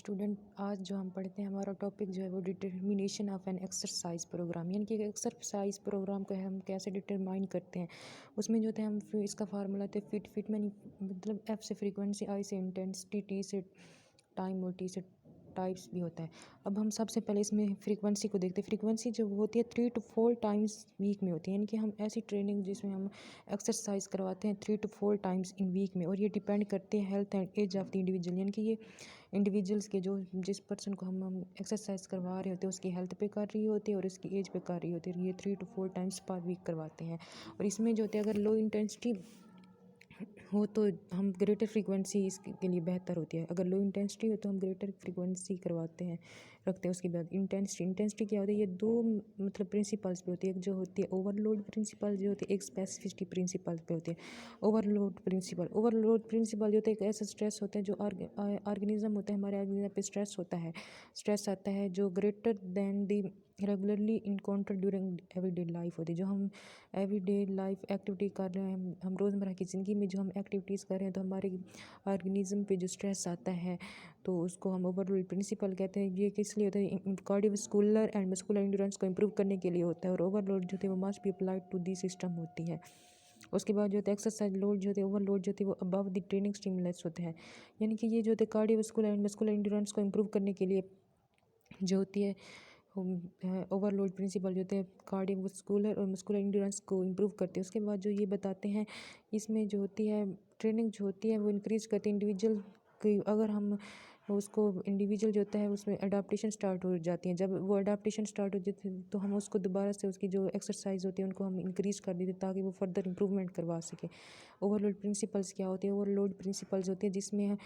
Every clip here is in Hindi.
स्टूडेंट आज जो हम पढ़ते हैं हमारा टॉपिक जो है वो determination of an exercise program, यानी कि एक्सरसाइज प्रोग्राम को हम कैसे डिटरमाइन करते हैं। उसमें जो थे हम इसका फार्मूला थे फिट में मतलब एफ से फ्रीक्वेंसी, आई से इंटेंसिटी, टी से टाइम और टी से टाइप्स भी होता है। अब हम सबसे पहले इसमें फ्रीक्वेंसी को देखते हैं। फ्रीक्वेंसी जो होती है 3 to 4 टाइम्स वीक में होती है, यानी कि हम ऐसी ट्रेनिंग जिसमें हम एक्सरसाइज करवाते हैं 3 to 4 टाइम्स इन वीक में, और ये डिपेंड करते हैं health and age of the individual, यानी कि ये इंडिविजुअल्स के जो जिस पर्सन को हम एक्सरसाइज करवा रहे होते हैं उसकी हेल्थ पे कर रही होती है और उसकी एज पे कर रही होती है। ये 3 to 4 टाइम्स पर वीक करवाते हैं। और इसमें जो होते हैं अगर लो इंटेंसिटी हो तो हम ग्रेटर फ्रीक्वेंसी इसके लिए बेहतर होती है। अगर लो इंटेंसिटी हो तो हम ग्रेटर फ्रीक्वेंसी करवाते हैं रखते हैं। उसके बाद इंटेंसिटी क्या होती है, ये दो मतलब प्रिंसिपल्स पे होती है। एक जो होती है ओवरलोड प्रिंसिपल जो होती है, एक स्पेसिफिसिटी प्रिंसिपल पे होती है। ओवरलोड प्रिंसिपल जो होता है एक ऐसा स्ट्रेस होता है जो ऑर्गेनिज्म होता है, हमारे ऑर्गेनिज्म पे स्ट्रेस आता है जो greater than the regularly encounter during everyday life होती है। जो हम एवरीडे लाइफ एक्टिविटी कर रहे हैं, हम रोज़मर्रा की ज़िंदगी में जो हम एक्टिविटीज़ कर रहे हैं तो हमारे ऑर्गेनिज्म पे जो स्ट्रेस आता है तो उसको हम ओवरलोड प्रिंसिपल कहते हैं। ये किस लिए होता है, कार्डियोवैस्कुलर एंड मस्कुलर एंड्योरेंस को इम्प्रूव करने के लिए होता है। और ओवरलोड जो है वो must be applied to the system होती है। उसके बाद जो होता है एक्सरसाइज लोड जो होते हैं ओवरलोड जो होती है वो अबव द ट्रेनिंग स्टिमुलस होते हैं, यानी कि ये जो होते हैं कार्डियोवैस्कुलर एंड मस्कुलर एंड्योरेंस को इम्प्रूव करने के लिए जो होती है ओवरलोड प्रिंसिपल जो होते हैं कार्डियोवैस्कुलर और मस्कुलर एंड्योरेंस को इम्प्रूव करते हैं। उसके बाद जो ये बताते हैं इसमें जो होती है ट्रेनिंग जो होती है वो इंक्रीज करती है इंडिविजुअल की। अगर हम उसको इंडिविजुअल जो होता है उसमें अडाप्टेशन स्टार्ट हो जाती है। जब वो अडाप्टेशन स्टार्ट हो जाती है तो हम उसको दोबारा से उसकी जो एक्सरसाइज होती है उनको हम इंक्रीज कर देते हैं ताकि वो फर्दर इंप्रूवमेंट करवा सके। ओवरलोड प्रिंसिपल्स क्या होते हैं, ओवरलोड प्रिंसिपल्स होती है जिसमें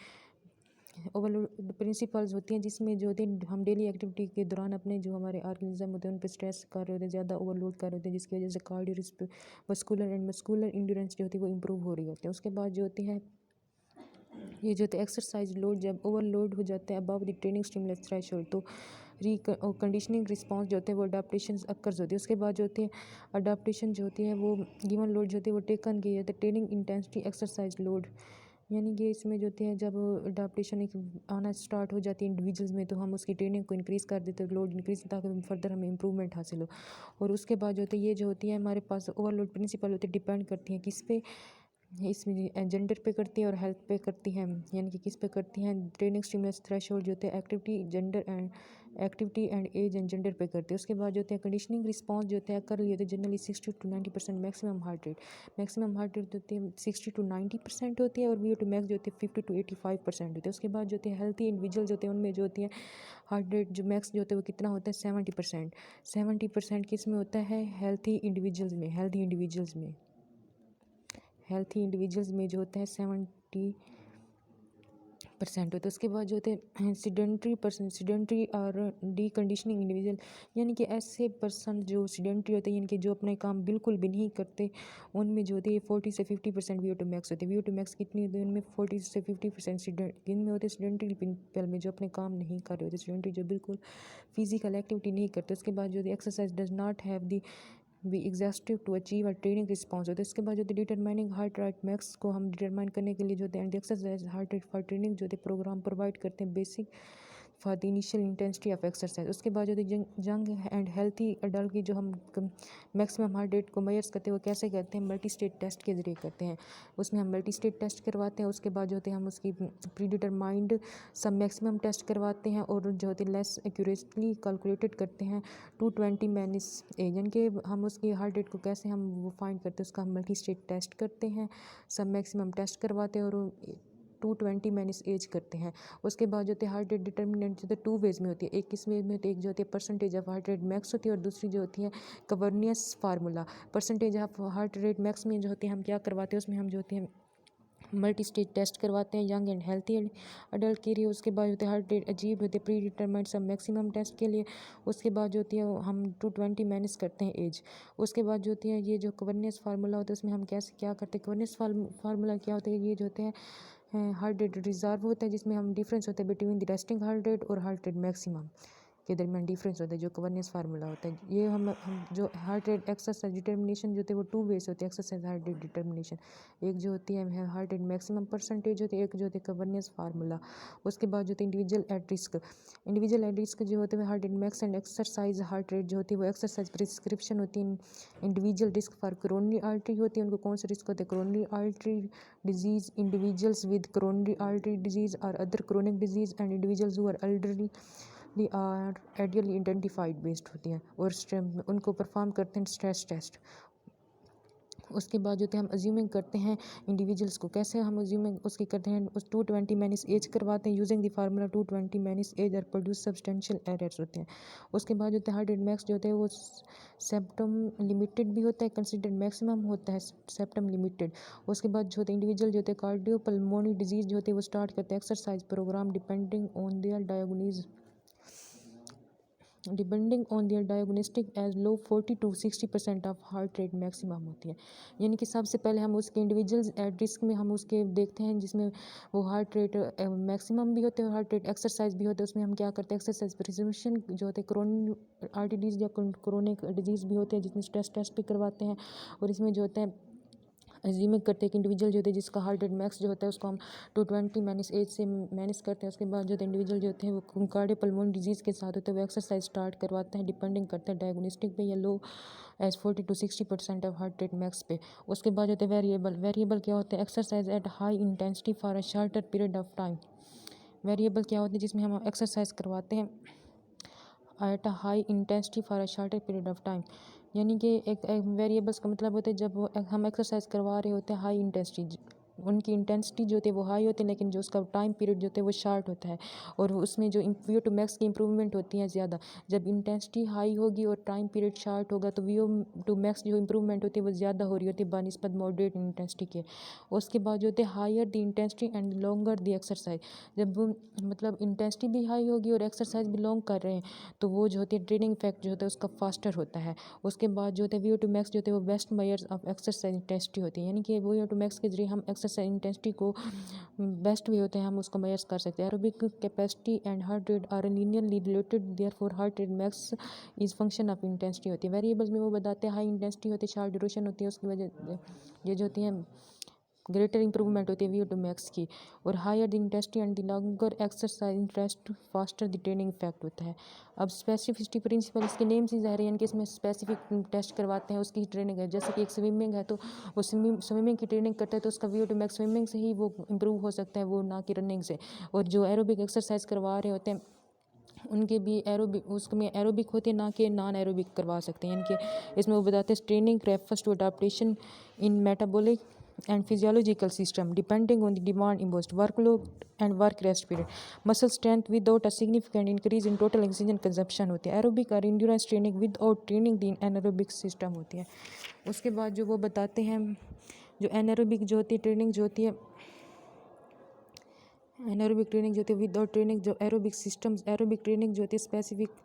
ओवरलोड प्रिंसिपल्स होती हैं जिसमें जो होते हैं हम डेली एक्टिविटी के दौरान अपने जो हमारे ऑर्गेनिज्म होते हैं उन पर स्ट्रेस कर रहे होते हैं, ज़्यादा ओवरलोड कर रहे होते हैं, जिसकी वजह से cardio vascular and muscular endurance जो होती है वो इम्प्रूव हो रही होती है। उसके बाद जो होती है ये जो होता है एक्सरसाइज लोड जब ओवरलोड हो जाता है above the training stimulus threshold तो कंडीशनिंग रिस्पांस जो होते हैं वो अडाप्टेशन अक्कर्स होती है। उसके बाद जो होती है अडाप्टेशन जो होती है वो गिवन लोड जो होती है वो टेकन की जाती है ट्रेनिंग इंटेंसिटी एक्सरसाइज लोड, यानी कि इसमें जो होती है जब अडाप्टेशन एक आना स्टार्ट हो जाती है इंडिविजुअल्स में तो हम उसकी ट्रेनिंग को इंक्रीज़ कर देते हैं, लोड इंक्रीज ताकि फर्दर हमें इंप्रूवमेंट हासिल हो। और उसके बाद जो होती है ये जो होती है हमारे पास ओवरलोड प्रिंसिपल होती है डिपेंड करती हैं किस पे, इसमें जेंडर पे करती है और हेल्थ पे करती हैं, यानी कि किस पे करती हैं ट्रेनिंग स्टिमुलस थ्रेशोल्ड जो होते हैं activity and age and gender पे करते हैं। उसके बाद जो होते हैं कंडीशनिंग रिस्पांस जो होते हैं कर लिए होते हैं generally 60 to 90% maximum heart rate होती है 60 to 90% होती है और वी टू मैक्स जो होती है 50 to 85% होती है। उसके बाद जो होते हैं हेल्थी इंडिविजुअल्स होते हैं उनमें जो होती है हार्ट रेट जो मैक्स जो होता है वो कितना होता है 70% किस में होता है हेल्थी इंडिविजुअल्स में जो होता है 70% होता है। उसके बाद जो होते हैं सिडेंट्री और डी कंडीशनिंग इंडिविजुअल, यानी कि ऐसे पर्सन जो सिडेंट्री होते हैं यानी कि जो अपने काम बिल्कुल भी नहीं करते, उनमें जो होती है 40 से 50% वी टू मैक्स होती है। वी टू मैक्स कितनी होती है उनमें 40 से 50% इनमें होते हैं सिडेंट्री पीपल में जो अपने काम नहीं कर रहे होते, सिडेंट्री जो बिल्कुल फिजिकल एक्टिविटी नहीं करते। उसके बाद जो exercise does not have the be exhaustive to achieve a training response होता है। इसके बाद जो डिटरमाइनिंग हार्ट रेट मैक्स को हम डिटरमाइन करने के लिए जो होते हैं exercise heart rate for training जो होते हैं प्रोग्राम प्रोवाइड करते हैं basic for the initial intensity of exercise. उसके बाद जो यंग एंड हेल्थी अडल्ट की जो हम मैक्सिमम हार्ट रेट को मेजर्स करते हैं वो कैसे करते हैं, मल्टी स्टेट टेस्ट के जरिए करते हैं। उसमें हम मल्टी स्टेट टेस्ट करवाते हैं। उसके बाद जो होते हैं हम उसकी प्री डिटरमाइंड सब मैक्सिमम टेस्ट करवाते हैं और जो होते हैं लेस एक्यूरेटली कैलकुलेटेड करते हैं 220 मैनिस एज, यानी कि हम उसकी हार्ट रेट को कैसे हम वो फाइंड करते हैं उसका हम मल्टी स्टेट टेस्ट करते हैं, सब मैक्सिमम टेस्ट करवाते हैं और 220 मैनिस एज करते हैं। उसके बाद जो होती है हार्ट रेट डिटर्मिनेंट जो है 2 वेज में होती है, एक किस वे में होती है, एक जो होती है percentage of heart rate max होती है और दूसरी जो होती है Karvonen formula. Percentage of heart rate max में जो होती है हम क्या करवाते हैं उसमें हम जो होती है मल्टी स्टेज टेस्ट करवाते हैं यंग एंड हेल्थी अडल्ट के लिए। उसके बाद होते हैं हार्ट रेट अजीब होते हैं प्री डिटरमाइंड सब मैक्सिमम टेस्ट के लिए। उसके बाद जो होती है हम 220 मैनेज करते हैं एज। उसके बाद जो होती है ये जो कवर्नेस फार्मूला होता है उसमें हम कैसे क्या करते हैं, कवर्नेस फार्मूला क्या होता है, ये जो होते हैं हार्ट रेट रिजर्व होता है जिसमें हम डिफरेंस होता है between the resting heart rate और हार्ट रेट मैक्सिमम, के दरमियान डिफरेंस होता है, जो कवर्नेंस फार्मूला होता है। ये हम जो हार्ट रेट एक्सरसाइज डिटर्मिनेशन जो होते हैं वो 2 वेज होते हैं एक्सरसाइज हार्ट रेट डिटर्मिनेशन। एक जो होती है हार्ट रेट मैक्सिमम परसेंटेज होती है, एक जो होती है कवर्नेंस फार्मूला। उसके बाद जो होते हैं individual at risk. Individual at risk जो होते हैं heart rate max and exercise heart rate जो होती है वो एक्सरसाइज प्रिस्क्रिप्शन होती है। Individual risk for coronary artery होती है, उनको कौन से रिस्क होते हैं, coronary artery disease, individuals with coronary artery disease और other chronic disease and individuals who are elderly are ideally identified based होती हैं और उनको परफॉर्म करते हैं स्ट्रेस टेस्ट। उसके बाद जो है हम अज्यूमिंग करते हैं इंडिविजुअल्स को, कैसे हम अज्यूमिंग उसकी करते हैं, उस 220 माइनस एज करवाते हैं using the formula 220 minus age और प्रोड्यूस सब्सटेंशियल एरर्स होते हैं। उसके बाद जो हार्ट रेट मैक्स जो होते हैं वो सेप्टम लिमिटेड भी होता है, कंसिडर्ड मैक्सिमम होता है सेप्टम लिमिटेड। उसके बाद जो होते हैं इंडिविजुअल जो होते हैं कार्डियो पल्मोनरी डिजीज जो होते हैं वो स्टार्ट करते हैं exercise program depending on their diagnostic age low 40 to 60% of heart rate maximum होती है। यानी कि सबसे पहले हम उसके इंडिविजुअल्स एट रिस्क में हम उसके देखते हैं जिसमें वो हार्ट रेट मैक्सिमम भी होते हैं और हार्ट रेट एक्सरसाइज भी होते हैं। उसमें हम क्या करते हैं एक्सरसाइज प्रिजर्वेशन जो होते हैं क्रोनिक आर्टरी डिजीज या क्रोनिक डिजीज़ भी होते हैं जिसमें स्ट्रेस टेस्ट भी करवाते हैं। और इसमें जो होते हैं अज्यूमिंग करते हैं कि इंडिविजुअल जो होते हैं जिसका हार्ट रेट मैक्स जो होता है उसको हम 220 माइनस एज से मैनेज करते हैं। उसके बाद जो होते हैं इंडिविजुअल जो होते हैं वो कार्डियो पल्मोनरी डिजीज़ के साथ होते हैं वो एक्सरसाइज स्टार्ट करवाते हैं डिपेंडिंग करते हैं डायग्नोस्टिक पे या low as 40 to 60% of heart rate max पे। उसके बाद होते हैं वेरिएबल क्या होते हैं exercise at high intensity for a shorter period of time. Variable क्या होते हैं जिसमें हम एक्सरसाइज करवाते हैं at a high intensity for a shorter period of time. यानी कि एक वेरिएबल्स का मतलब होता है जब हम एक्सरसाइज करवा रहे होते हैं हाई इंटेंसिटी, उनकी इंटेंसिटी जो होती है वो हाई होती है लेकिन जो उसका टाइम पीरियड जो होता है वो शार्ट होता है और उसमें जो वीओ टू मैक्स की इंप्रूवमेंट होती है ज़्यादा। जब इंटेंसिटी हाई होगी और टाइम पीरियड शार्ट होगा तो वीओ टू मैक्स जो इंप्रूवमेंट होती है वो ज़्यादा हो रही होती है बानिस्बत मॉडरेट इंटेंसिटी के। उसके बाद जो होते हैं higher the intensity and longer the exercise. जब मतलब इंटेंसिटी भी हाई होगी और एक्सरसाइज भी लॉन्ग कर रहे हैं तो वो जो होती है ट्रेनिंग इफेक्ट जो होता है उसका फास्टर होता है। उसके बाद जो होता है वीओ टू मैक्स जो होते हैं वो best measures of exercise intensity होती है। यानी कि वीओ टू मैक्स के जरिए हम एक्सरसाइज इंटेंसिटी को बेस्ट भी होते हैं हम उसको मेजर कर सकते हैं। Aerobic capacity and heart rate are linearly related therefore heart rate max is function of intensity होती है। वेरिएबल्स में वो बताते हैं हाई इंटेंसिटी होती है, शार्ट ड्यूरेशन होती है, उसकी वजह ये जो होती हैं ग्रेटर इंप्रूवमेंट होती है वीओ टू मैक्स की। और higher the intensity and the longer exercise interest faster the training effect होता है। अब स्पेसिफिसिटी प्रिंसिपल इसके नेम से ज़ाहिर है यानी कि इसमें स्पेसिफिक टेस्ट करवाते हैं उसकी ट्रेनिंग है। जैसे कि एक स्विमिंग है तो वो स्विमिंग की ट्रेनिंग करता है तो उसका वीओ टू मैक्स स्विमिंग से ही वो इम्प्रूव हो सकता है, वो ना कि रनिंग से। और जो एरोबिक एक्सरसाइज करवा रहे होते हैं उनके भी एरोबिक उसमें एरोबिक होते हैं ना कि नॉन एरोबिक करवा सकते हैं। यानी कि इसमें वो बताते हैं training refers to adaptation in metabolic and physiological system depending on the demand imposed workload and work rest period, muscle strength without a significant increase in total oxygen consumption होती है। एरोबिक और endurance training without training the anaerobic system होती है। उसके बाद जो वो बताते हैं जो एनारोबिक जो होती है ट्रेनिंग जो होती है एनारोबिक ट्रेनिंग जो होती है विदाउट ट्रेनिंग जो एरोबिक सिस्टम्स एरोबिक ट्रेनिंग जो होती है specific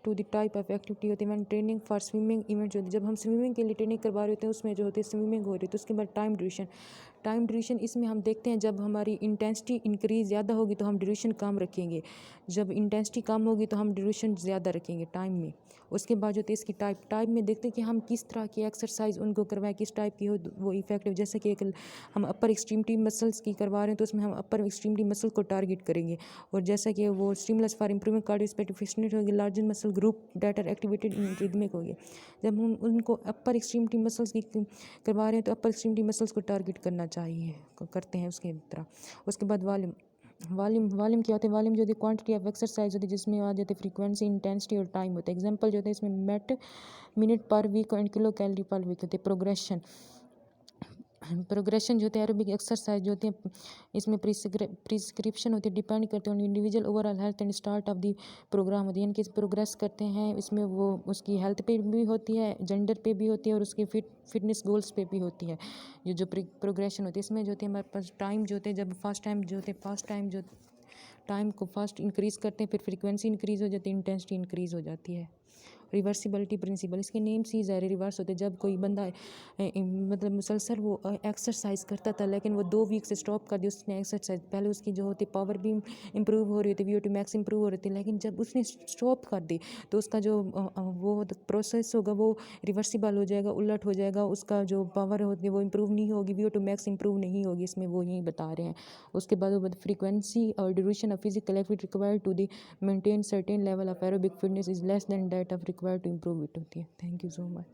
to the type of activity होती है। मैंने ट्रेनिंग फॉर स्विमिंग इवेंट जो होती है जब हम स्विमिंग के लिए ट्रेनिंग करवा रहे होते हैं उसमें जो होती है स्विमिंग हो रही है तो उसके बाद टाइम ड्यूरेशन इसमें हम देखते हैं जब हमारी इंटेंसिटी इंक्रीज ज़्यादा होगी तो हम ड्यूरेशन कम रखेंगे, जब इंटेंसिटी कम होगी तो हम ड्यूरेशन ज़्यादा रखेंगे टाइम में। उसके बाद जो होती है इसकी टाइप में देखते हैं कि हम किस तरह की एक्सरसाइज उनको करवाएं, किस टाइप की हो वो इफेक्टिव। जैसे कि एक हम अपर एक्सट्रीमिटी मसल्स की करवा रहे हैं तो उसमें हम अपर एक्सट्रीमिटी मसल को टारगेट करेंगे। और जैसा कि वो stimulus for improving cardiorespiratory fitness होगी larger muscle group that are activated in rhythmic होगी। जब हम उनको अपर एक्सट्रीमिटी मसल्स की करवा रहे हैं तो अपर एक्सट्रीमिटी मसल्स को टारगेट करना चाहिए करते हैं उसके तरह। उसके बाद वॉल्यूम क्या होता है, वॉल्यूम जो होती है क्वांटिटी ऑफ एक्सरसाइज होती है जिसमें आ जाते हैं फ्रीक्वेंसी इंटेंसिटी और टाइम होता है। एग्जांपल जो होता है इसमें minute per week and kilo calorie per week होते हैं। प्रोग्रेशन जो होती है एरोबिक एक्सरसाइज जो होती है इसमें प्रिस्क्रिप्शन होती है डिपेंड करते हैं overall overall health and start of the program होती है। यानी कि प्रोग्रेस करते हैं इसमें वो उसकी हेल्थ पे भी होती है, जेंडर पे भी होती है और उसके फिटनेस गोल्स पे भी होती है। ये जो प्रोग्रेशन होती है इसमें जो होती है हमारे पास टाइम जो होते हैं जब फास्ट टाइम जो टाइम को फास्ट इंक्रीज़ करते हैं फिर फ्रीक्वेंसी इंक्रीज़ हो जाती है, इंटेंसिटी इंक्रीज़ हो जाती है। रिवर्सिबिलिटी प्रिंसिपल, इसके नेम से ही ज़ाहिर रिवर्स होते हैं। जब कोई बंदा मतलब मुसलसल वो एक्सरसाइज करता था, लेकिन वो 2 वीक से स्टॉप कर दी उसने एक्सरसाइज, पहले उसकी जो होती पावर भी इंप्रूव हो रही थी, VO2 मैक्स इंप्रूव हो रही थी, लेकिन जब उसने स्टॉप कर दी तो उसका जो वो प्रोसेस होगा वो रिवर्सिबल हो जाएगा, उलट हो जाएगा, उसका जो पावर होती है वो इंप्रूव नहीं होगी, VO2 मैक्स इंप्रूव नहीं होगी, इसमें वो यही बता रहे हैं। उसके बाद फ्रीक्वेंसी और duration of physical activity required to the maintain certain level of aerobic fitness is less than that of required to improve it होती है। Thank you so much.